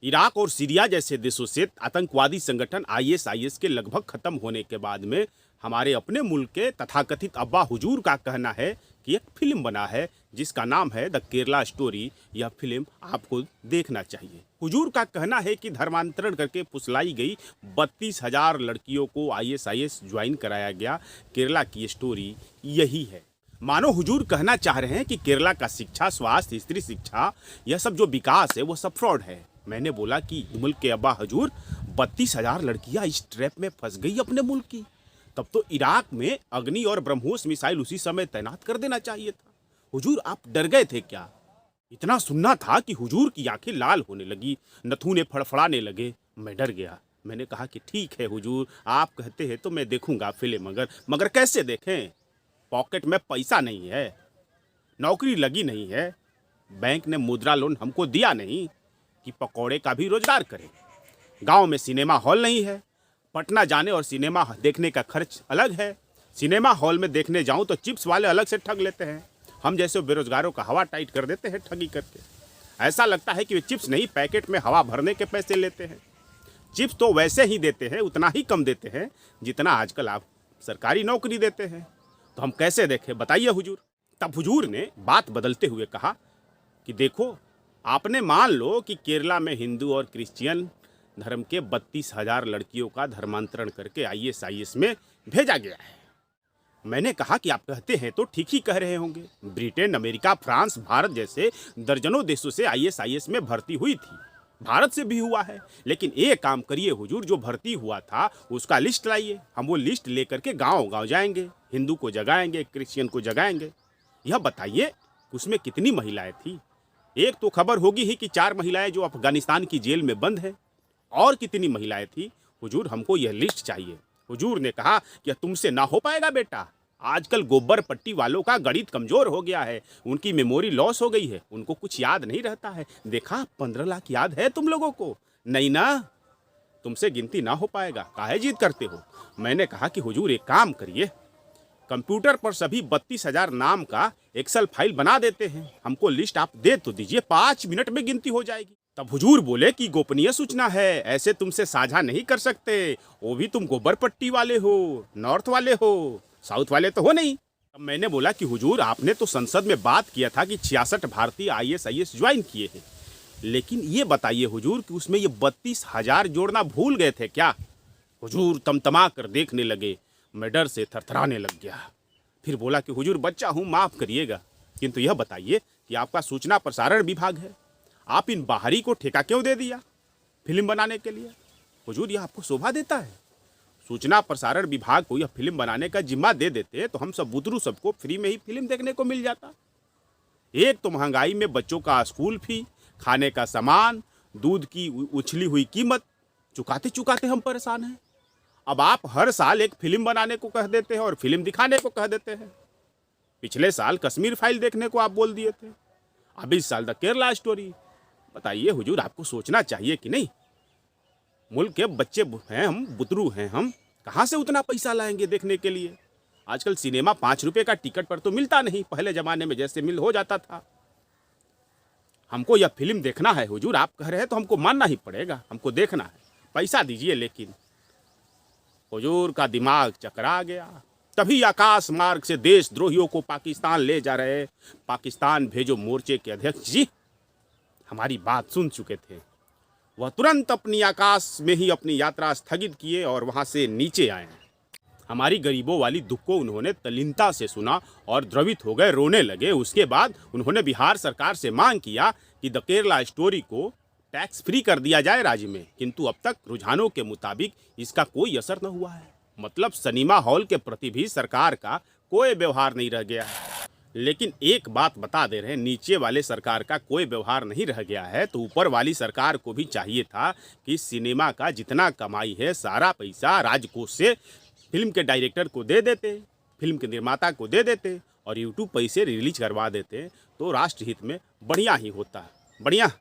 Iraq और Syria जैसे देशों से आतंकवादी संगठन आईएसआईएस के लगभग खत्म होने के बाद में हमारे अपने मुल्क के तथाकथित अब्बा हुजूर का कहना है कि एक फिल्म बना है जिसका नाम है द केरला स्टोरी। यह फिल्म आपको देखना चाहिए। हुजूर का कहना है कि धर्मांतरण करके फुसलाई गई 32,000 लड़कियों को आईएसआईएस ज्वाइन कराया गया। केरला की स्टोरी यही है। मानो हुजूर कहना चाह रहे हैं कि केरला का शिक्षा, स्वास्थ्य, स्त्री शिक्षा, यह सब जो विकास है वो सब फ्रॉड है। मैंने बोला कि मुल्क के अब्बा हुजूर 32,000 लड़कियां इस ट्रैप में फंस गई अपने मुल्क की, तब तो इराक में अग्नि और ब्रह्मोस मिसाइल उसी समय तैनात कर देना चाहिए था। हुजूर आप डर गए थे क्या? इतना सुनना था कि हुजूर की आंखें लाल होने लगी, नथुने फड़फड़ाने लगे। मैं डर गया। मैंने कहा कि ठीक है हुजूर, आप कहते हैं तो मैं देखूंगा फिल्म, मगर कैसे देखें? पॉकेट में पैसा नहीं है, नौकरी लगी नहीं है, बैंक ने मुद्रा लोन हमको दिया नहीं कि पकौड़े का भी रोजगार करें। गांव में सिनेमा हॉल नहीं है, पटना जाने और सिनेमा देखने का खर्च अलग है। सिनेमा हॉल में देखने जाऊं तो चिप्स वाले अलग से ठग लेते हैं। हम जैसे बेरोजगारों का हवा टाइट कर देते हैं ठगी करके। ऐसा लगता है कि वे चिप्स नहीं, पैकेट में हवा भरने के पैसे लेते हैं। चिप्स तो वैसे ही देते हैं, उतना ही कम देते हैं जितना आजकल आप सरकारी नौकरी देते हैं। तो हम कैसे देखें बताइए हुजूर? तब हुजूर ने बात बदलते हुए कहा कि देखो, आपने मान लो कि केरला में हिंदू और क्रिश्चियन धर्म के 32,000 लड़कियों का धर्मांतरण करके आईएसआईएस में भेजा गया है। मैंने कहा कि आप कहते हैं तो ठीक ही कह रहे होंगे। ब्रिटेन, अमेरिका, फ्रांस, भारत जैसे दर्जनों देशों से आईएसआईएस में भर्ती हुई थी। भारत से भी हुआ है। लेकिन एक काम करिए हुजूर, जो भर्ती हुआ था उसका लिस्ट लाइए। हम वो लिस्ट लेकर के गाँव गाँव जाएंगे, हिंदू को जगाएंगे, क्रिश्चियन को जगाएंगे। यह बताइए उसमें कितनी महिलाएं थी? एक तो खबर होगी ही कि 4 महिलाएं जो अफगानिस्तान की जेल में बंद हैं। और कितनी महिलाएं थी? हुजूर हमको यह लिस्ट चाहिए। हुजूर ने कहा कि तुमसे ना हो पाएगा बेटा, आजकल गोबर पट्टी वालों का गणित कमजोर हो गया है, उनकी मेमोरी लॉस हो गई है, उनको कुछ याद नहीं रहता है। देखा 15 लाख याद है तुम लोगों को? नहीं ना, तुमसे गिनती ना हो पाएगा, काहे जिद करते हो? मैंने कहा कि हुजूर एक काम करिए, कंप्यूटर पर सभी 32,000 नाम का एक्सेल फाइल बना देते हैं, हमको लिस्ट आप दे तो दीजिए, 5 मिनट में गिनती हो जाएगी। तब हुजूर बोले कि गोपनीय सूचना है, ऐसे तुमसे साझा नहीं कर सकते। वो भी तुम गोबर पट्टी वाले हो, नॉर्थ वाले हो, साउथ वाले तो हो नहीं। तब मैंने बोला कि हुजूर आपने तो संसद में बात किया था कि 66 भारतीय आईएसआईएस ज्वाइन किए हैं, लेकिन ये बताइए हुजूर कि उसमें ये 32,000 जोड़ना भूल गए थे क्या? हुजूर तमतमा कर देखने लगे। मैं डर से थरथराने लग गया। फिर बोला कि हुजूर बच्चा हूँ, माफ़ करिएगा, किंतु यह बताइए कि आपका सूचना प्रसारण विभाग है, आप इन बाहरी को ठेका क्यों दे दिया फिल्म बनाने के लिए? हुजूर यह आपको शोभा देता है? सूचना प्रसारण विभाग को यह फिल्म बनाने का जिम्मा दे देते तो हम सब बुतरू सबको फ्री में ही फिल्म देखने को मिल जाता। एक तो महंगाई में बच्चों का स्कूल फी, खाने का सामान, दूध की उछली हुई कीमत चुकाते चुकाते हम परेशान हैं। अब आप हर साल एक फिल्म बनाने को कह देते हैं और फिल्म दिखाने को कह देते हैं। पिछले साल कश्मीर फाइल देखने को आप बोल दिए थे, अब इस साल द केरला स्टोरी। बताइए हुजूर आपको सोचना चाहिए कि नहीं? मुल्क के बच्चे हैं हम, बुतरू हैं हम, कहाँ से उतना पैसा लाएंगे देखने के लिए? आजकल सिनेमा 5 रुपए का टिकट पर तो मिलता नहीं, पहले जमाने में जैसे मिल हो जाता था। हमको यह फिल्म देखना है हुजूर, आप कह रहे हैं तो हमको मानना ही पड़ेगा, हमको देखना है, पैसा दीजिए। लेकिन हुजूर का दिमाग चकरा गया। तभी आकाश मार्ग से देशद्रोहियों को पाकिस्तान ले जा रहे पाकिस्तान भेजो मोर्चे के अध्यक्ष जी हमारी बात सुन चुके थे। वह तुरंत अपनी आकाश में ही अपनी यात्रा स्थगित किए और वहां से नीचे आए। हमारी गरीबों वाली दुख को उन्होंने तल्लीनता से सुना और द्रवित हो गए, रोने लगे। उसके बाद उन्होंने बिहार सरकार से मांग किया कि द केरला स्टोरी को टैक्स फ्री कर दिया जाए राज्य में, किंतु अब तक रुझानों के मुताबिक इसका कोई असर न हुआ है। मतलब सिनेमा हॉल के प्रति भी सरकार का कोई व्यवहार नहीं रह गया है। लेकिन एक बात बता दे रहे हैं, नीचे वाले सरकार का कोई व्यवहार नहीं रह गया है तो ऊपर वाली सरकार को भी चाहिए था कि सिनेमा का जितना कमाई है सारा पैसा राजकोष से फिल्म के डायरेक्टर को दे देते, फिल्म के निर्माता को दे देते और यूट्यूब पैसे रिलीज करवा देते तो राष्ट्रहित में बढ़िया ही होता। बढ़िया।